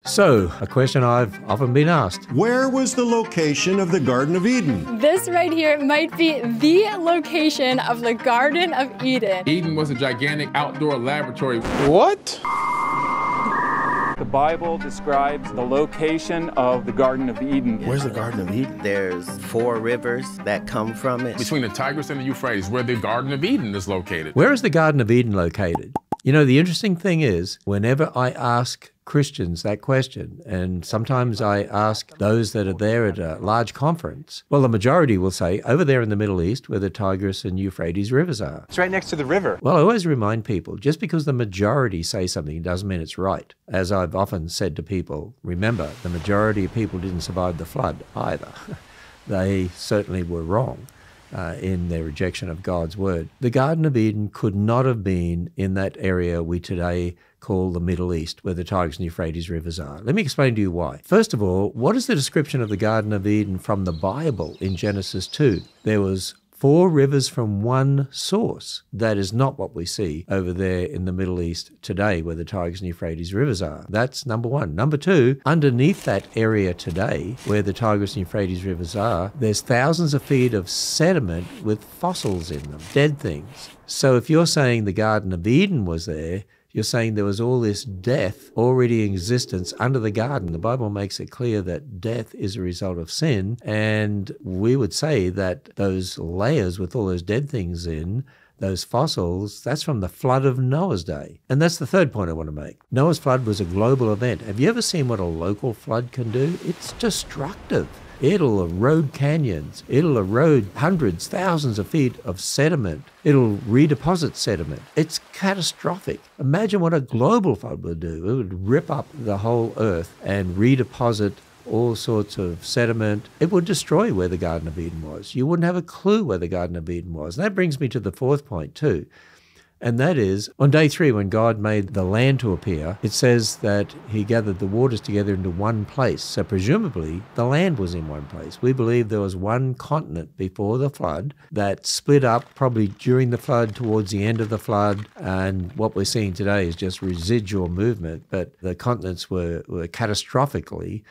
So, a question I've often been asked. Where was the location of the Garden of Eden? This right here might be the location of the Garden of Eden. Eden was a gigantic outdoor laboratory. What? The Bible describes the location of the Garden of Eden. Where's the Garden of Eden? There's 4 rivers that come from it. Between the Tigris and the Euphrates, where the Garden of Eden is located. Where is the Garden of Eden located? You know, the interesting thing is, whenever I ask Christians that question, and sometimes I ask those that are there at a large conference, well, the majority will say, over there in the Middle East, where the Tigris and Euphrates rivers are. It's right next to the river. Well, I always remind people, just because the majority say something doesn't mean it's right. As I've often said to people, remember, the majority of people didn't survive the flood either. They certainly were wrong in their rejection of God's word. The Garden of Eden could not have been in that area we today call the Middle East, where the Tigris and Euphrates rivers are. Let me explain to you why. First of all, what is the description of the Garden of Eden from the Bible in Genesis 2? There was 4 rivers from one source. That is not what we see over there in the Middle East today, where the Tigris and Euphrates rivers are. That's number one. Number two, underneath that area today, where the Tigris and Euphrates rivers are, there's thousands of feet of sediment with fossils in them, dead things. So if you're saying the Garden of Eden was there, you're saying there was all this death already in existence under the garden. The Bible makes it clear that death is a result of sin, and we would say that those layers with all those dead things in, those fossils, that's from the flood of Noah's day. And that's the third point I want to make. Noah's flood was a global event. Have you ever seen what a local flood can do? It's destructive. It'll erode canyons. It'll erode hundreds, thousands of feet of sediment. It'll redeposit sediment. It's catastrophic. Imagine what a global flood would do. It would rip up the whole earth and redeposit all sorts of sediment. It would destroy where the Garden of Eden was. You wouldn't have a clue where the Garden of Eden was. And that brings me to the fourth point too. And that is, on day 3, when God made the land to appear, it says that he gathered the waters together into one place. So presumably, the land was in one place. We believe there was one continent before the flood that split up probably during the flood, towards the end of the flood. And what we're seeing today is just residual movement. But the continents were catastrophically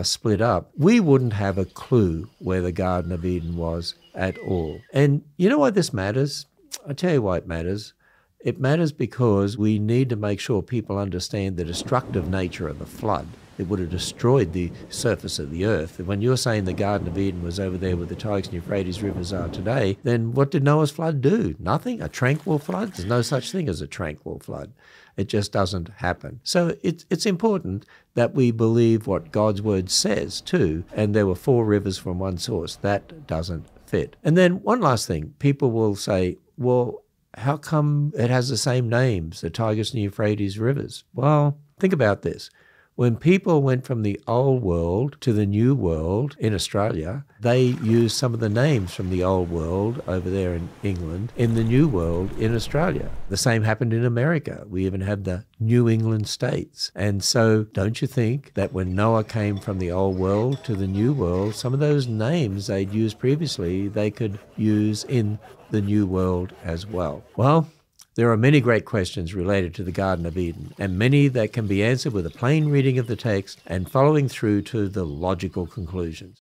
split up. We wouldn't have a clue where the Garden of Eden was at all. And you know why this matters? I'll tell you why it matters. It matters because we need to make sure people understand the destructive nature of the flood. It would have destroyed the surface of the earth. When you're saying the Garden of Eden was over there where the Tigris and Euphrates rivers are today, then what did Noah's flood do? Nothing? A tranquil flood? There's no such thing as a tranquil flood. It just doesn't happen. So it's important that we believe what God's word says too. And there were 4 rivers from one source. That doesn't fit. And then one last thing. People will say, well, how come it has the same names, the Tigris and Euphrates rivers? Well, think about this. When people went from the old world to the new world in Australia, they used some of the names from the old world over there in England in the new world in Australia. The same happened in America. We even have the New England states. And so don't you think that when Noah came from the old world to the new world, some of those names they'd used previously, they could use in the new world as well? Well, there are many great questions related to the Garden of Eden, and many that can be answered with a plain reading of the text and following through to the logical conclusions.